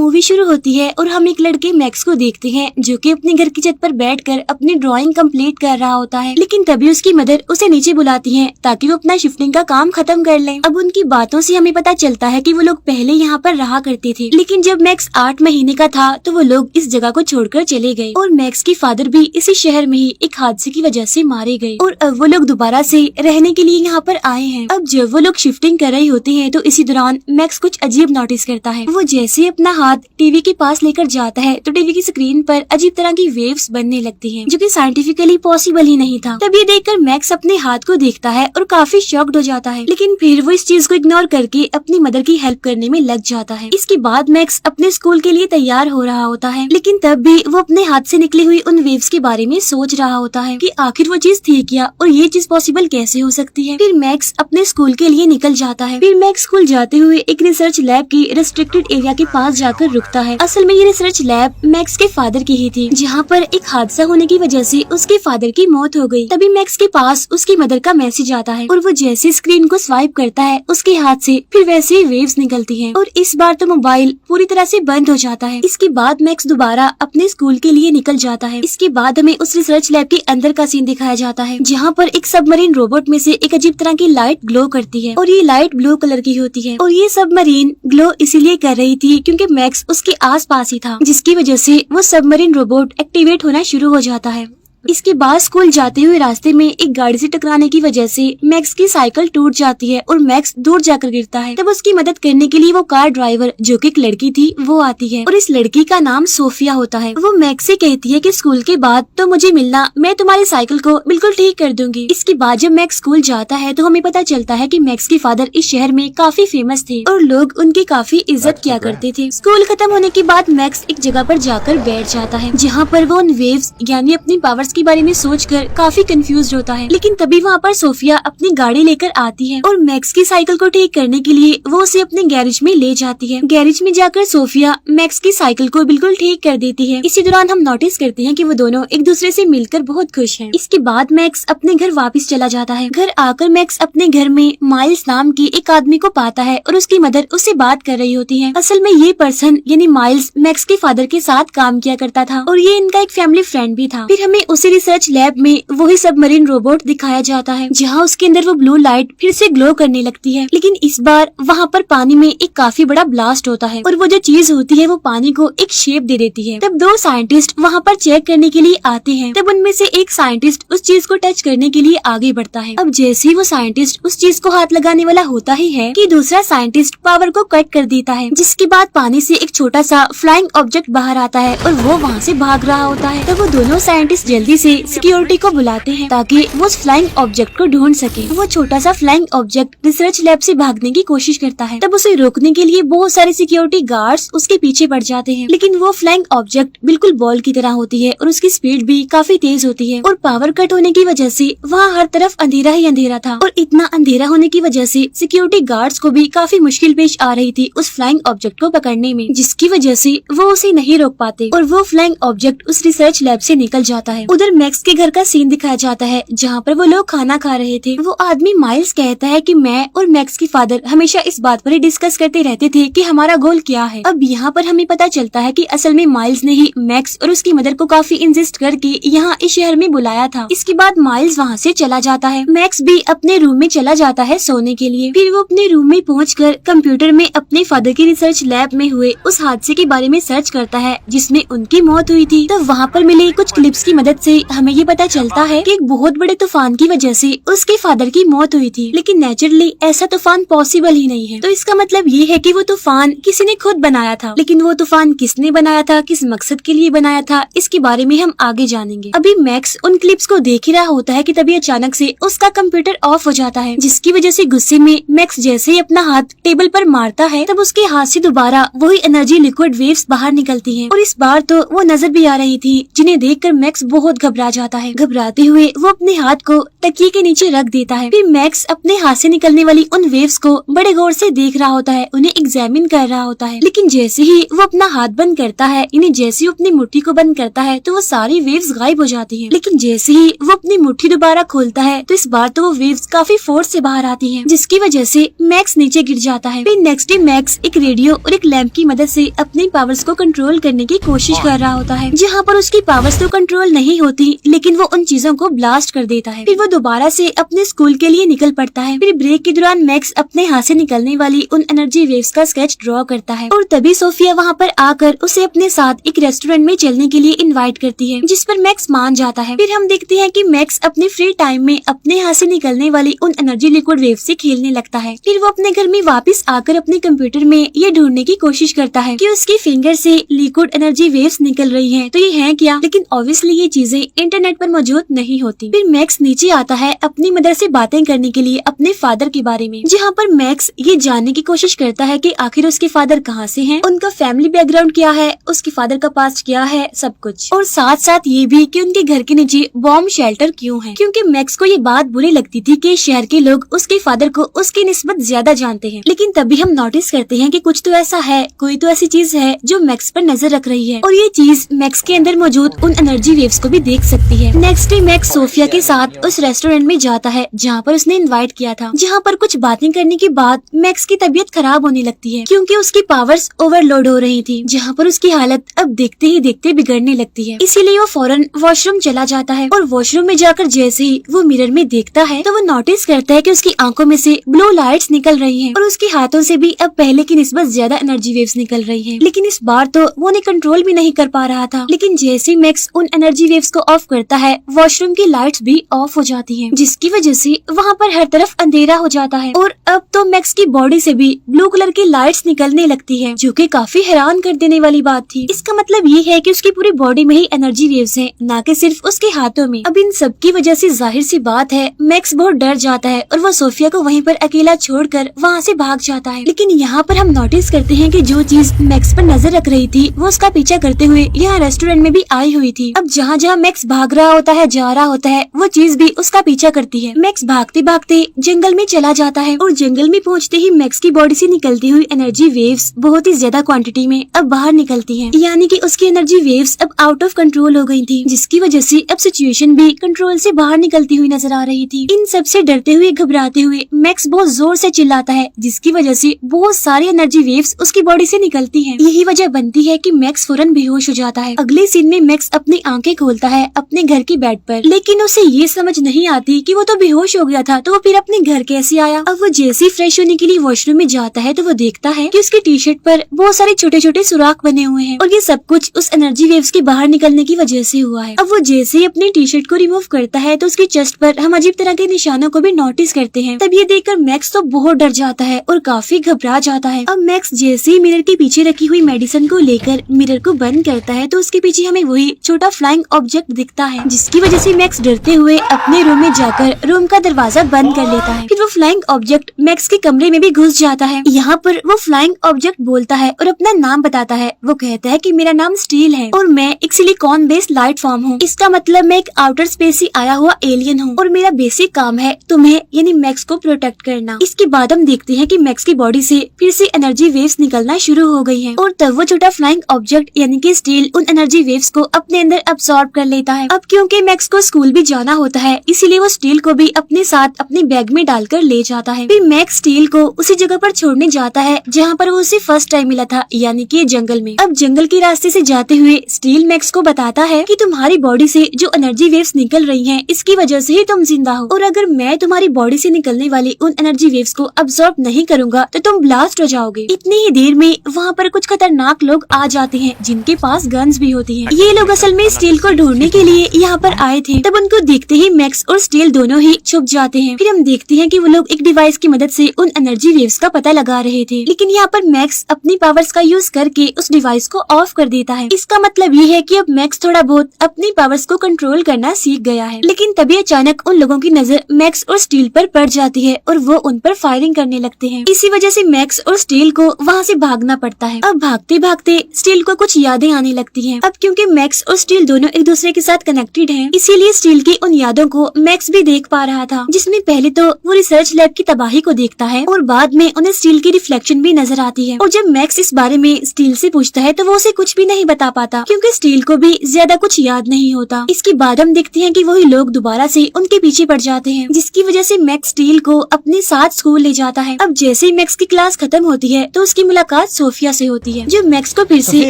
Movie शुरू होती है और हम एक लड़के मैक्स को देखते हैं जो कि अपने घर की छत पर बैठकर अपनी ड्राइंग कंप्लीट कर रहा होता है। लेकिन तभी उसकी मदर उसे नीचे बुलाती है ताकि वो अपना शिफ्टिंग का काम खत्म कर ले। अब उनकी बातों से हमें पता चलता है कि वो लोग पहले यहाँ पर रहा करते थे, लेकिन जब मैक्स 8 महीने का था तो वो लोग इस जगह को छोड़कर चले गए और मैक्स की फादर भी इसी शहर में ही एक हादसे की वजह से मारे गए और अब वो लोग दोबारा से रहने के लिए यहाँ पर आए हैं। अब जब वो लोग शिफ्टिंग कर रहे होते हैं तो इसी दौरान मैक्स कुछ अजीब नोटिस करता है। वो जैसे अपना हाथ टीवी के पास लेकर जाता है तो टीवी की स्क्रीन पर अजीब तरह की वेव्स बनने लगती हैं, जो कि साइंटिफिकली पॉसिबल ही नहीं था। तब ये देखकर मैक्स अपने हाथ को देखता है और काफी शॉक्ड हो जाता है, लेकिन फिर वो इस चीज को इग्नोर करके अपनी मदर की हेल्प करने में लग जाता है। इसके बाद मैक्स अपने स्कूल के लिए तैयार हो रहा होता है, लेकिन तब भी वो अपने हाथ से निकली हुई उन वेव्स के बारे में सोच रहा होता है कि आखिर वो चीज थी क्या और ये चीज पॉसिबल कैसे हो सकती है। फिर मैक्स अपने स्कूल के लिए निकल जाता है। फिर मैक्स स्कूल जाते हुए एक रिसर्च लैब की रेस्ट्रिक्टेड एरिया के पास जाकर रुकता है। असल में ये रिसर्च लैब मैक्स के फादर की ही थी, जहाँ पर एक हादसा होने की वजह से उसके फादर की मौत हो गई। तभी मैक्स के पास उसकी मदर का मैसेज आता है और वो जैसे स्क्रीन को स्वाइप करता है उसके हाथ से फिर वैसे ही वेव्स निकलती हैं और इस बार तो मोबाइल पूरी तरह से बंद हो जाता है। इसके बाद मैक्स दोबारा अपने स्कूल के लिए निकल जाता है। इसके बाद हमें उस रिसर्च लैब के अंदर का सीन दिखाया जाता है, जहाँ पर एक सबमरीन रोबोट में से एक अजीब तरह की लाइट ग्लो करती है और ये लाइट ब्लू कलर की होती है और ये सबमरीन ग्लो इसीलिए कर रही थी क्योंकि मैक्स उसके आस पास ही था, जिसकी वजह से वो सबमरीन रोबोट एक्टिवेट होना शुरू हो जाता है। इसके बाद स्कूल जाते हुए रास्ते में एक गाड़ी से टकराने की वजह से मैक्स की साइकिल टूट जाती है और मैक्स दूर जाकर गिरता है। तब उसकी मदद करने के लिए वो कार ड्राइवर जो कि एक लड़की थी वो आती है और इस लड़की का नाम सोफिया होता है। वो मैक्स से कहती है कि स्कूल के बाद तो मुझे मिलना, मैं तुम्हारी साइकिल को बिल्कुल ठीक कर दूंगी। इसके बाद जब मैक्स स्कूल जाता है तो हमें पता चलता है कि मैक्स के फादर इस शहर में काफी फेमस थे और लोग उनकी काफी इज्जत किया करते थे। स्कूल खत्म होने के बाद मैक्स एक जगह पर जाकर बैठ जाता है, जहाँ पर वो उन वेव्स यानी अपनी पावर्स के बारे में सोचकर काफी कंफ्यूज होता है। लेकिन तभी वहाँ पर सोफिया अपनी गाड़ी लेकर आती है और मैक्स की साइकिल को ठीक करने के लिए वो उसे अपने गैरेज में ले जाती है। गैरेज में जाकर सोफिया मैक्स की साइकिल को बिल्कुल ठीक कर देती है। इसी दौरान हम नोटिस करते हैं कि वो दोनों एक दूसरे से मिलकर बहुत खुश हैं। इसके बाद मैक्स अपने घर वापस चला जाता है। घर आकर मैक्स अपने घर में माइल्स नाम की एक आदमी को पाता है और उसकी मदर उससे बात कर रही होती है। असल में ये पर्सन यानी माइल्स मैक्स के फादर के साथ काम किया करता था और ये इनका एक फैमिली फ्रेंड भी था। फिर हमें उसी रिसर्च लैब में वही सबमरीन रोबोट दिखाया जाता है, जहाँ उसके अंदर वो ब्लू लाइट फिर से ग्लो करने लगती है, लेकिन इस बार वहाँ पर पानी में एक काफी बड़ा ब्लास्ट होता है और वो जो चीज होती है वो पानी को एक शेप दे देती है। तब 2 साइंटिस्ट वहाँ पर चेक करने के लिए आते हैं। तब उनमें से एक साइंटिस्ट उस चीज को टच करने के लिए आगे बढ़ता है। अब जैसे ही वो साइंटिस्ट उस चीज को हाथ लगाने वाला होता ही है कि दूसरा साइंटिस्ट पावर को कट कर देता है, जिसके बाद पानी से एक छोटा सा फ्लाइंग ऑब्जेक्ट बाहर आता है और वो वहाँ से भाग रहा होता है। तब वो दोनों साइंटिस्ट जल्दी से सिक्योरिटी को बुलाते हैं ताकि वो उस फ्लाइंग ऑब्जेक्ट को ढूंढ सके। वो छोटा सा फ्लाइंग ऑब्जेक्ट रिसर्च लैब से भागने की कोशिश करता है। तब उसे रोकने के लिए बहुत सारे सिक्योरिटी गार्ड्स उसके पीछे पड़ जाते हैं, लेकिन वो फ्लाइंग ऑब्जेक्ट बिल्कुल बॉल की तरह होती है और उसकी स्पीड भी काफी तेज होती है और पावर कट होने की वजह से वहाँ हर तरफ अंधेरा ही अंधेरा था और इतना अंधेरा होने की वजह से सिक्योरिटी गार्ड्स को भी काफी मुश्किल पेश आ रही थी उस फ्लाइंग ऑब्जेक्ट को पकड़ने में, जिसकी वजह से वो उसे नहीं रोक पाते और वो फ्लाइंग ऑब्जेक्ट उस रिसर्च लैब से निकल जाता है। उधर मैक्स के घर का सीन दिखाया जाता है, जहाँ पर वो लोग खाना खा रहे थे। वो आदमी माइल्स कहता है कि मैं और मैक्स के फादर हमेशा इस बात पर ही डिस्कस करते रहते थे कि हमारा गोल क्या है। अब यहाँ पर हमें पता चलता है कि असल में माइल्स ने ही मैक्स और उसकी मदर को काफी इंसिस्ट करके यहाँ इस शहर में बुलाया था। इसके बाद माइल्स वहाँ से चला जाता है। मैक्स भी अपने रूम में चला जाता है सोने के लिए। फिर वो अपने रूम में पहुँचकर कंप्यूटर में अपने फादर की रिसर्च लैब में हुए उस हादसे के बारे में सर्च करता है जिसमें उनकी मौत हुई थी। तो वहाँ पर मिले कुछ क्लिप्स की मदद से हमें ये पता चलता है कि एक बहुत बड़े तूफान की वजह से उसके फादर की मौत हुई थी, लेकिन नेचुरली ऐसा तूफान पॉसिबल ही नहीं है। तो इसका मतलब ये है कि वो तूफान किसी ने खुद बनाया था, लेकिन वो तूफान किसने बनाया था, किस मकसद के लिए बनाया था, इसके बारे में हम आगे जानेंगे। अभी मैक्स उन क्लिप्स को देख ही रहा होता है कि तभी अचानक से उसका कंप्यूटर ऑफ हो जाता है, जिसकी वजह से गुस्से में मैक्स जैसे ही अपना हाथ टेबल पर मारता है तब उसके हाथ से दोबारा वही एनर्जी लिक्विड वेव्स बाहर निकलती हैं और इस बार तो वो नजर भी आ रही थी, जिन्हें देखकर मैक्स बहुत बहुत घबरा जाता है। घबराते हुए वो अपने हाथ को तकिए के नीचे रख देता है। फिर मैक्स अपने हाथ से निकलने वाली उन वेव्स को बड़े गौर से देख रहा होता है, उन्हें एग्जामिन कर रहा होता है। लेकिन जैसे ही वो अपना हाथ बंद करता है, इन्हें जैसे ही अपनी मुट्ठी को बंद करता है तो वो सारी वेव्स गायब हो जाती हैं। लेकिन जैसे ही वो अपनी मुट्ठी दोबारा खोलता है तो इस बार तो वो वेव्स काफी फोर्स से बाहर आती हैं, जिसकी वजह से मैक्स नीचे गिर जाता है। फिर नेक्स्ट डे मैक्स एक रेडियो और एक लैंप की मदद से अपनी पावर्स को कंट्रोल करने की कोशिश कर रहा होता है। जहाँ पर उसकी पावर्स तो कंट्रोल नहीं होती, लेकिन वो उन चीजों को ब्लास्ट कर देता है। फिर वो दोबारा से अपने स्कूल के लिए निकल पड़ता है। फिर ब्रेक के दौरान मैक्स अपने हाथ से निकलने वाली उन एनर्जी वेव्स का स्केच ड्रॉ करता है और तभी सोफिया वहाँ पर आकर उसे अपने साथ एक रेस्टोरेंट में चलने के लिए इनवाइट करती है, जिस पर मैक्स मान जाता है। फिर हम देखते हैं कि मैक्स अपने फ्री टाइम में अपने हाथ से निकलने वाली उन एनर्जी लिक्विड वेव से खेलने लगता है। फिर वो अपने घर में वापस आकर अपने कंप्यूटर में ये ढूंढने की कोशिश करता है कि उसकी फिंगर से लिक्विड एनर्जी वेव्स निकल रही हैं, तो ये है क्या। लेकिन ऑब्वियसली ये चीजें इंटरनेट पर मौजूद नहीं होती। फिर मैक्स नीचे आता है अपनी मदर से बातें करने के लिए अपने फादर के बारे में, जहाँ पर मैक्स ये जानने की कोशिश करता है कि आखिर उसके फादर कहाँ से हैं, उनका फैमिली बैकग्राउंड क्या है, उसके फादर का पास्ट क्या है, सब कुछ। और साथ साथ ये भी कि उनके घर के नीचे बॉम्ब शेल्टर क्यों है, क्योंकि मैक्स को ये बात बुरी लगती थी कि शहर के लोग उसके फादर को उसकी निस्बत ज्यादा जानते हैं। लेकिन तभी हम नोटिस करते हैं कि कुछ तो ऐसा है, कोई तो ऐसी चीज है जो मैक्स पर नजर रख रही है, और ये चीज मैक्स के अंदर मौजूद उन एनर्जी वेव्स को भी देख सकती है। नेक्स्ट डे मैक्स सोफिया के साथ उस रेस्टोरेंट में जाता है जहाँ पर उसने इनवाइट किया था। जहाँ पर कुछ बातें करने के बाद मैक्स की तबीयत खराब होने लगती है, क्योंकि उसकी पावर्स ओवरलोड हो रही थी, जहाँ पर उसकी हालत अब देखते ही देखते बिगड़ने लगती है। इसीलिए वो फौरन वॉशरूम चला जाता है, और वॉशरूम में जाकर जैसे ही वो मिरर में देखता है तो वो नोटिस करता है कि उसकी आंखों में से ब्लू लाइट्स निकल रही हैं, और उसके हाथों से भी अब पहले की निस्बत ज्यादा एनर्जी वेव्स निकल रही हैं। लेकिन इस बार तो वो उन्हें कंट्रोल भी नहीं कर पा रहा था। लेकिन जैसे ही मैक्स उन एनर्जी वेव्स को ऑफ करता है, वॉशरूम की लाइट्स भी ऑफ हो जाती हैं, जिसकी वजह से वहाँ पर हर तरफ अंधेरा हो जाता है। और अब तो मैक्स की बॉडी से भी ब्लू कलर की लाइट्स निकलने लगती है, जो कि काफी हैरान कर देने वाली बात थी। इसका मतलब ये है कि उसकी पूरी बॉडी में ही एनर्जी वेव्स हैं, ना कि सिर्फ उसके हाथों में। अब इन सब की वजह से जाहिर सी बात है मैक्स बहुत डर जाता है, और वो सोफिया को वहीं पर अकेला छोड़कर वहाँ से भाग जाता है। लेकिन यहाँ पर हम नोटिस करते हैं कि जो चीज मैक्स पर नजर रख रही थी वो उसका पीछा करते हुए यहाँ रेस्टोरेंट में भी आई हुई थी। अब जहाँ जहाँ मैक्स भाग रहा होता है, जा रहा होता है, वो चीज भी उसका पीछा करती है। मैक्स भागते भागते जंगल में चला जाता है, और जंगल में पहुँचते ही मैक्स की बॉडी से निकलती हुई एनर्जी वेव्स बहुत ही ज्यादा क्वांटिटी में अब बाहर निकलती हैं, यानी कि उसकी एनर्जी वेव्स अब आउट ऑफ कंट्रोल हो गई थी, जिसकी वजह से अब सिचुएशन भी कंट्रोल से बाहर निकलती हुई नजर आ रही थी। इन सब से डरते हुए, घबराते हुए मैक्स बहुत जोर से चिल्लाता है, जिसकी वजह से बहुत सारी एनर्जी वेव्स उसकी बॉडी से निकलती हैं। यही वजह बनती है कि मैक्स फौरन बेहोश हो जाता है। अगले सीन में मैक्स अपनी आंखें खोलता है अपने घर की बेड पर, लेकिन उसे ये समझ नहीं आती कि वो तो बेहोश हो गया था, तो वो फिर अपने घर कैसे आया। अब वो जैसे ही फ्रेश होने के लिए वॉशरूम में जाता है तो वो देखता है कि उसकी टी शर्ट पर बहुत सारे छोटे छोटे सुराख बने हुए हैं, और ये सब कुछ उस एनर्जी वेव्स के बाहर निकलने की वजह से हुआ है। अब वो जैसे ही अपनी टी शर्ट को रिमूव करता है तो उसकी चेस्ट पर हम अजीब तरह के निशानों को भी नोटिस करते हैं। तब ये देखकर मैक्स तो बहुत डर जाता है और काफी घबरा जाता है। अब मैक्स जैसे ही मिरर के पीछे रखी हुई मेडिसिन को लेकर मिरर को बंद करता है तो उसके पीछे हमें वही छोटा फ्लाइंग ऑब्जेक्ट दिखता है, जिसकी वजह से मैक्स डरते हुए अपने रूम में जाकर रूम का दरवाजा बंद कर लेता है। फिर वो फ्लाइंग ऑब्जेक्ट मैक्स के कमरे में भी घुस जाता है। यहाँ पर वो फ्लाइंग ऑब्जेक्ट बोलता है और अपना नाम बताता है। वो कहता है कि मेरा नाम स्टील है और मैं एक सिलिकॉन बेस्ड लाइट फॉर्म हूँ। इसका मतलब मैं एक आउटर स्पेस से आया हुआ एलियन हूँ, और मेरा बेसिक काम है तुम्हें यानी मैक्स को प्रोटेक्ट करना। इसके बाद हम देखते हैं कि मैक्स की बॉडी से फिर से एनर्जी वेव्स निकलना शुरू हो गई हैं, और तब वो छोटा फ्लाइंग ऑब्जेक्ट यानी कि स्टील उन एनर्जी वेव्स को अपने अंदर अब्सॉर्ब कर लेता है। अब क्योंकि मैक्स को स्कूल भी जाना होता है, इसीलिए वो स्टील को भी अपने साथ अपने बैग में डालकर ले जाता है। फिर मैक्स स्टील को उसी जगह पर छोड़ने जाता है जहाँ पर वो उसे फर्स्ट टाइम मिला था, यानी कि जंगल में। अब जंगल के रास्ते से जाते हुए स्टील मैक्स को बताता है कि तुम्हारी बॉडी से जो एनर्जी वेव्स निकल रही हैं, इसकी वजह से ही तुम जिंदा हो, और अगर मैं तुम्हारी बॉडी से निकलने वाली उन एनर्जी वेव्स को अब्सॉर्ब नहीं करूंगा तो तुम ब्लास्ट हो जाओगे। इतनी ही देर में वहाँ पर कुछ खतरनाक लोग आ जाते हैं जिनके पास गन्स भी होती हैं। ये लोग असल में स्टील को ढूंढने के लिए यहाँ पर आए थे। तब उनको देखते ही मैक्स और स्टील दोनों ही छुप जाते हैं। फिर हम देखते हैं कि वो लोग एक डिवाइस की मदद से उन एनर्जी वेव्स का पता लगा रहे थे, लेकिन यहाँ पर मैक्स अपनी पावर्स का यूज करके उस डिवाइस को ऑफ कर देता है। इसका मतलब ये है कि अब मैक्स थोड़ा बहुत अपनी पावर्स को कंट्रोल करना सीख गया है। लेकिन तभी अचानक उन लोगों की नजर मैक्स और स्टील पर पड़ जाती है और वो उन पर फायरिंग करने लगते हैं। इसी वजह से मैक्स और स्टील को वहाँ से भागना पड़ता है। अब भागते भागते स्टील को कुछ यादें आने लगती हैं। अब क्योंकि मैक्स और स्टील दोनों एक दूसरे दूसरे के साथ कनेक्टेड हैं। इसीलिए स्टील की उन यादों को मैक्स भी देख पा रहा था, जिसमें पहले तो वो रिसर्च लैब की तबाही को देखता है और बाद में उन्हें स्टील की रिफ्लेक्शन भी नजर आती है। और जब मैक्स इस बारे में स्टील से पूछता है तो वो उसे कुछ भी नहीं बता पाता, क्योंकि स्टील को भी ज्यादा कुछ याद नहीं होता। इसके बाद हम देखते हैं कि वही लोग दोबारा से उनके पीछे पड़ जाते हैं, जिसकी वजह से मैक्स स्टील को अपने साथ स्कूल ले जाता है। अब जैसे ही मैक्स की क्लास खत्म होती है तो उसकी मुलाकात सोफिया से होती है, जो मैक्स को फिर से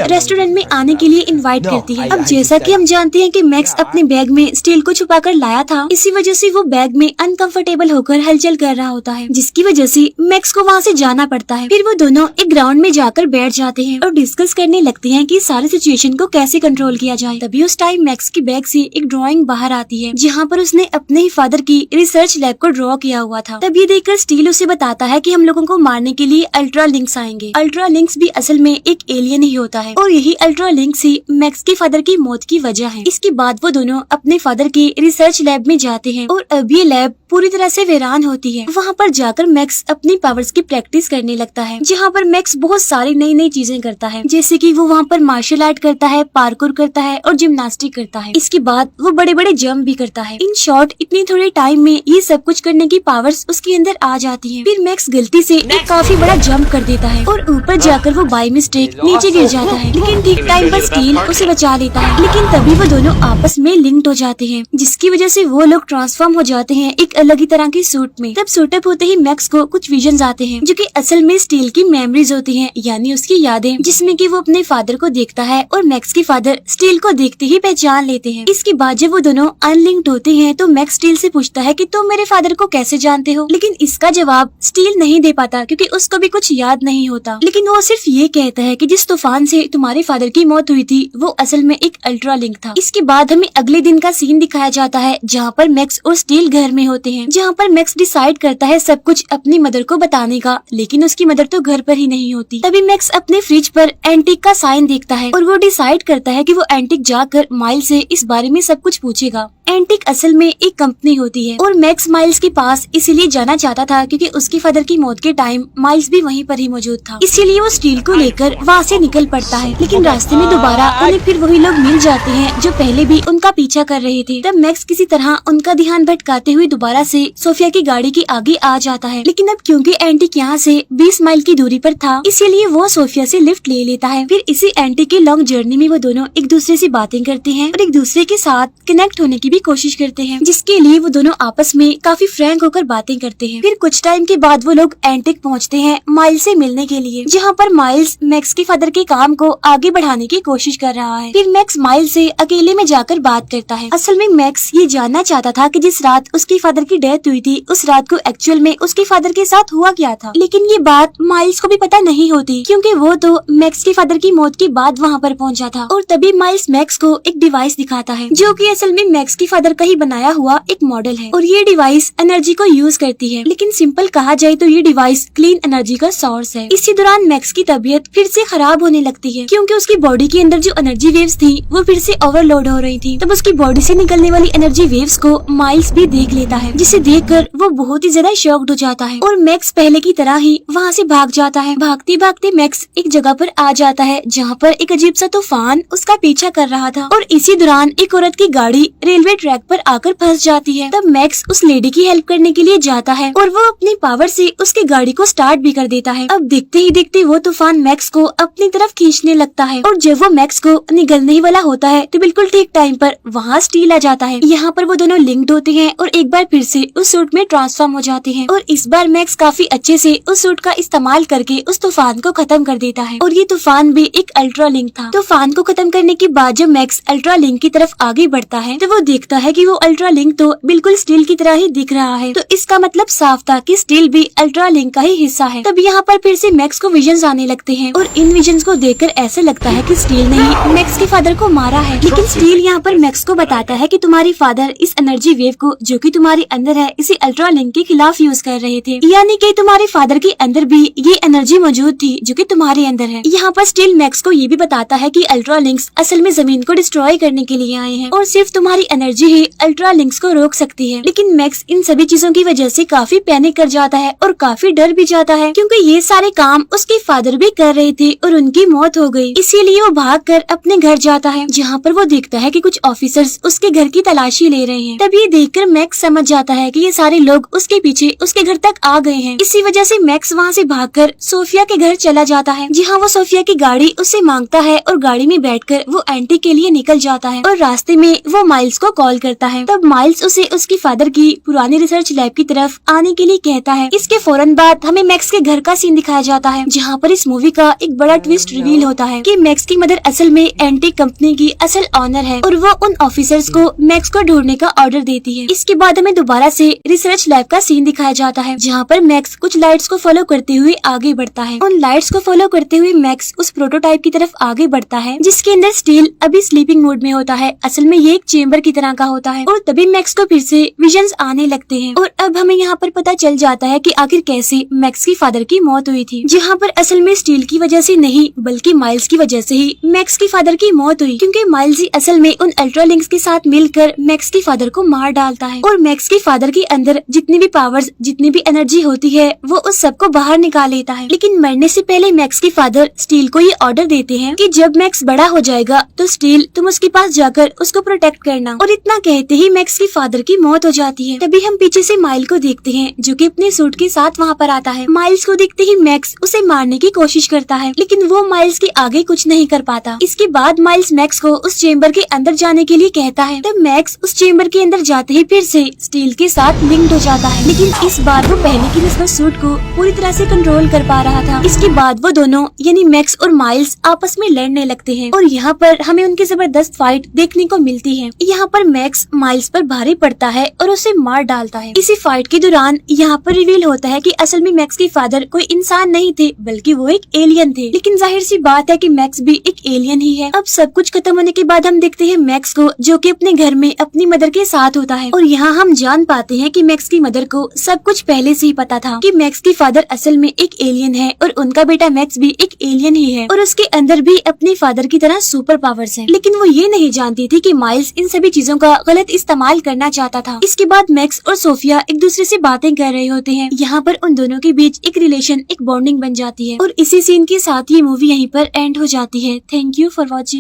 रेस्टोरेंट में आने के लिए इनवाइट करती है। अब जैसा कि हम जानते हैं कि मैक्स अपने बैग में स्टील को छुपा कर लाया था, इसी वजह से वो बैग में अनकंफर्टेबल होकर हलचल कर रहा होता है, जिसकी वजह से मैक्स को वहाँ से जाना पड़ता है। फिर वो दोनों एक ग्राउंड में जाकर बैठ जाते हैं और डिस्कस करने लगते हैं कि सारी सिचुएशन को कैसे कंट्रोल किया जाए। तभी उस टाइम मैक्स की बैग से एक ड्राइंग बाहर आती है, जहाँ पर उसने अपने ही फादर की रिसर्च लैब को ड्रॉ किया हुआ था। तब ये देखकर स्टील उसे बताता है कि हम लोगों को मारने के लिए अल्ट्रा लिंक्स आएंगे। अल्ट्रा लिंक्स भी असल में एक एलियन ही होता है और यही अल्ट्रा लिंक्स ही मैक्स के फादर की मौत की वजह है। इसके बाद वो दोनों अपने फादर की रिसर्च लैब में जाते हैं और अब ये लैब पूरी तरह से वीरान होती है। वहाँ पर जाकर मैक्स अपनी पावर्स की प्रैक्टिस करने लगता है, जहाँ पर मैक्स बहुत सारी नई नई चीजें करता है, जैसे कि वो वहाँ पर मार्शल आर्ट करता है, पार्कोर करता है और जिम्नास्टिक करता है। इसके बाद वो बड़े बड़े जंप भी करता है। इन शॉर्ट इतनी थोड़े टाइम में ये सब कुछ करने की पावर्स उसके अंदर आ जाती है। फिर मैक्स गलती से एक काफी बड़ा जंप कर देता है और ऊपर जाकर वो बाय मिस्टेक नीचे गिर जाता है, लेकिन ठीक टाइम पर स्टील उसे बचा लेता है। लेकिन तभी वो दोनों आपस में लिंक्ड हो जाते हैं, जिसकी वजह से वो लोग ट्रांसफॉर्म हो जाते हैं एक अलग ही तरह की सूट में। तब सूट अप होते ही मैक्स को कुछ विजन्स आते हैं, जो कि असल में स्टील की मेमोरीज होती हैं, यानी उसकी यादें, जिसमें कि वो अपने फादर को देखता है और मैक्स के फादर स्टील को देखते ही पहचान लेते हैं। इसके बाद जब वो दोनों अनलिंक्ड होते हैं तो मैक्स स्टील से पूछता है कि तुम मेरे फादर को कैसे जानते हो, लेकिन इसका जवाब स्टील नहीं दे पाता, क्योंकि उसको भी कुछ याद नहीं होता। लेकिन वो सिर्फ ये कहता है कि जिस तूफान से तुम्हारे फादर की मौत हुई थी वो असल में एक अल्ट्रा लिंक था। इसके बाद हमें अगले दिन का सीन दिखाया जाता है, जहाँ पर मैक्स और स्टील घर में होते हैं, जहाँ पर मैक्स डिसाइड करता है सब कुछ अपनी मदर को बताने का, लेकिन उसकी मदर तो घर पर ही नहीं होती। तभी मैक्स अपने फ्रिज पर एंटिक का साइन देखता है और वो डिसाइड करता है कि वो एंटिक जाकर माइल्स से इस बारे में सब कुछ पूछेगा। एंटिक असल में एक कंपनी होती है और मैक्स माइल्स के पास इसीलिए जाना चाहता था क्योंकि उसके फादर की मौत के टाइम माइल्स भी वहीं पर ही मौजूद था। इसीलिए वो स्टील को लेकर वहाँ से निकल पड़ता है, लेकिन रास्ते में दोबारा उन्हें फिर वही लोग मिल जाते हैं जो पहले भी उनका पीछा कर रहे थे। तब मैक्स किसी तरह उनका ध्यान भटकाते हुए दोबारा से सोफिया की गाड़ी के आगे आ जाता है, लेकिन अब क्योंकि एंटिक यहाँ से 20 माइल की दूरी पर था, इसीलिए वो सोफिया से लिफ्ट ले लेता है। फिर इसी एंटिक की लॉन्ग जर्नी में वो दोनों एक दूसरे से बातें करते हैं और एक दूसरे के साथ कनेक्ट होने की भी कोशिश करते हैं, जिसके लिए वो दोनों आपस में काफी फ्रैंक होकर बातें करते हैं। फिर कुछ टाइम के बाद वो लोग एंटिक पहुँचते हैं माइल्स से मिलने के लिए, जहाँ पर माइल्स मैक्स के फादर के काम को आगे बढ़ाने की कोशिश कर रहा है। फिर मैक्स माइल्स से अकेले में जाकर बात करता है। असल में मैक्स ये जानना चाहता था कि जिस रात उसके फादर की डेथ हुई थी उस रात को एक्चुअल में उसके फादर के साथ हुआ क्या था, लेकिन ये बात माइल्स को भी पता नहीं होती, क्योंकि वो तो मैक्स के फादर की मौत के बाद वहाँ पर पहुँचा था। और तभी माइल्स मैक्स को एक डिवाइस दिखाता है, जो कि असल में मैक्स के फादर का ही बनाया हुआ एक मॉडल है और ये डिवाइस एनर्जी को यूज करती है, लेकिन सिंपल कहा जाए तो ये डिवाइस क्लीन एनर्जी का सोर्स है। इसी दौरान मैक्स की तबीयत फिर से खराब होने लगती है, क्योंकि उसकी बॉडी के अंदर जो एनर्जी वेव्स थी वो फिर से ओवरलोड हो रही थी। तब उसकी बॉडी से निकलने वाली एनर्जी वेव्स को माइल्स भी देख लेता है, जिसे देखकर वो बहुत ही ज्यादा शॉक्ड हो जाता है और मैक्स पहले की तरह ही वहाँ से भाग जाता है। भागते भागते मैक्स एक जगह पर आ जाता है, जहाँ पर एक अजीब सा तूफान उसका पीछा कर रहा था और इसी दौरान एक औरत की गाड़ी रेलवे ट्रैक पर आकर फंस जाती है। तब मैक्स उस लेडी की हेल्प करने के लिए जाता है और वो अपनी पावर से उसकी गाड़ी को स्टार्ट भी कर देता है। अब देखते ही देखते वो तूफान मैक्स को अपनी तरफ खींचने लगता है और जब वो मैक्स को निगलने ही वाला होता है तो बिल्कुल ठीक टाइम पर वहाँ स्टील आ जाता है। यहाँ पर वो दोनों लिंक्ड होते हैं और एक बार फिर से उस सूट में ट्रांसफॉर्म हो जाते हैं और इस बार मैक्स काफी अच्छे से उस सूट का इस्तेमाल करके उस तूफान को खत्म कर देता है और ये तूफान भी एक अल्ट्रा लिंक था। तूफान को खत्म करने के बाद जब मैक्स अल्ट्रा लिंक की तरफ आगे बढ़ता है तो वो देखता है कि वो अल्ट्रा लिंक तो बिल्कुल स्टील की तरह ही दिख रहा है, तो इसका मतलब साफ था कि स्टील भी अल्ट्रा लिंक का ही हिस्सा है। तब यहाँ पर फिर से मैक्स को विजन्स आने लगते हैं और इन विजन्स को देखकर ऐसा लगता है कि स्टील ने ही मैक्स के फादर को मारा है, लेकिन स्टील यहाँ पर मैक्स को बताता है कि तुम्हारे फादर इस एनर्जी वेव को जो कि तुम्हारे अंदर है इसी अल्ट्रा लिंक के खिलाफ यूज कर रहे थे, यानी कि तुम्हारे फादर के अंदर भी ये एनर्जी मौजूद थी जो कि तुम्हारे अंदर है। यहाँ पर स्टील मैक्स को ये भी बताता है कि अल्ट्रा लिंक्स असल में जमीन को डिस्ट्रॉय करने के लिए आए हैं और सिर्फ तुम्हारी एनर्जी एनर्जी ही अल्ट्रा लिंक्स को रोक सकती है। लेकिन मैक्स इन सभी चीजों की वजह से काफी पैनिक कर जाता है और काफी डर भी जाता है, क्योंकि ये सारे काम उसके फादर भी कर रहे थे और उनकी मौत हो गई। इसीलिए वो भागकर अपने घर जाता है, जहाँ पर वो देखता है कि कुछ ऑफिसर्स उसके घर की तलाशी ले रहे हैं। तभी ये देखकर मैक्स समझ जाता है कि ये सारे लोग उसके पीछे उसके घर तक आ गए हैं। इसी वजह से मैक्स वहाँ से भागकर सोफिया के घर चला जाता है, जहाँ वो सोफिया की गाड़ी उससे मांगता है और गाड़ी में बैठकर वो एंटी के लिए निकल जाता है और रास्ते में वो माइल्स को कॉल करता है। तब माइल्स उसे उसकी फादर की पुरानी रिसर्च लैब की तरफ आने के लिए कहता है। इसके फौरन बाद हमें मैक्स के घर का सीन दिखाया जाता है, जहाँ पर इस मूवी का एक बड़ा ट्विस्ट रिवील होता है कि मैक्स की मदर असल में एंटी कंपनी की असल ऑनर है और वो उन ऑफिसर्स को मैक्स को ढूंढने का ऑर्डर देती है। इसके बाद हमें दोबारा से रिसर्च लैब का सीन दिखाया जाता है, जहाँ पर मैक्स कुछ लाइट्स को फॉलो करते हुए आगे बढ़ता है। उन लाइट्स को फॉलो करते हुए मैक्स उस प्रोटोटाइप की तरफ आगे बढ़ता है, जिसके अंदर स्टील अभी स्लीपिंग मोड में होता है। असल में ये एक चेम्बर की तरह का होता है और तभी मैक्स को फिर से विजन्स आने लगते हैं। और अब हमें यहाँ पर पता चल जाता है कि आखिर कैसे मैक्स की फादर की मौत हुई थी, जहाँ पर असल में स्टील की वजह से नहीं बल्कि माइल्स की वजह से ही मैक्स की फादर की मौत हुई, क्योंकि माइल्स ही असल में उन अल्ट्रा लिंक्स के साथ मिलकर मैक्स की फादर को मार डालता है। और मैक्स की फादर के अंदर जितनी भी पावर्स, जितनी भी एनर्जी होती है, वो उस सबको बाहर निकाल लेता है। लेकिन मरने से पहले मैक्स के फादर स्टील को ये ऑर्डर देते हैं कि जब मैक्स बड़ा हो जाएगा तो स्टील तुम उसके पास जाकर उसको प्रोटेक्ट करना। और इतना कहते ही मैक्स की फादर की मौत हो जाती है। तभी हम पीछे से माइल को देखते हैं, जो कि अपने सूट के साथ वहाँ पर आता है। माइल्स को देखते ही मैक्स उसे मारने की कोशिश करता है, लेकिन वो माइल्स के आगे कुछ नहीं कर पाता। इसके बाद माइल्स मैक्स को उस चेम्बर के अंदर जाने के लिए कहता है। तब मैक्स उस चेम्बर के अंदर जाते ही फिर से स्टील के साथ लिंक्ड हो जाता है, लेकिन इस बार वो पहले की नस्ल सूट को पूरी तरह से कंट्रोल कर पा रहा था। इसके बाद वो दोनों यानी मैक्स और माइल्स आपस में लड़ने लगते हैं और यहाँ पर हमें उनकी जबरदस्त फाइट देखने को मिलती है। यहाँ पर मैक्स माइल्स पर भारी पड़ता है और उसे मार डालता है। इसी फाइट के दौरान यहाँ पर रिवील होता है कि असल में मैक्स के फादर कोई इंसान नहीं थे, बल्कि वो एक एलियन थे। लेकिन जाहिर सी बात है कि मैक्स भी एक एलियन ही है। अब सब कुछ खत्म होने के बाद हम देखते हैं मैक्स को, जो कि अपने घर में अपनी मदर के साथ होता है। और यहाँ हम जान पाते हैं कि मैक्स की मदर को सब कुछ पहले से ही पता था कि मैक्स की फादर असल में एक एलियन है और उनका बेटा मैक्स भी एक एलियन ही है और उसके अंदर भी अपने फादर की तरह सुपर पावर्स हैं। लेकिन वो ये नहीं जानती थी कि माइल्स इन सभी चीजों का गलत इस्तेमाल करना चाहता था। इसके बाद मैक्स और सोफिया एक दूसरे से बातें कर रहे होते हैं। यहाँ पर उन दोनों के बीच एक रिलेशन, एक बॉन्डिंग बन जाती है और इसी सीन के साथ ये मूवी यहीं पर एंड हो जाती है। Thank you for watching.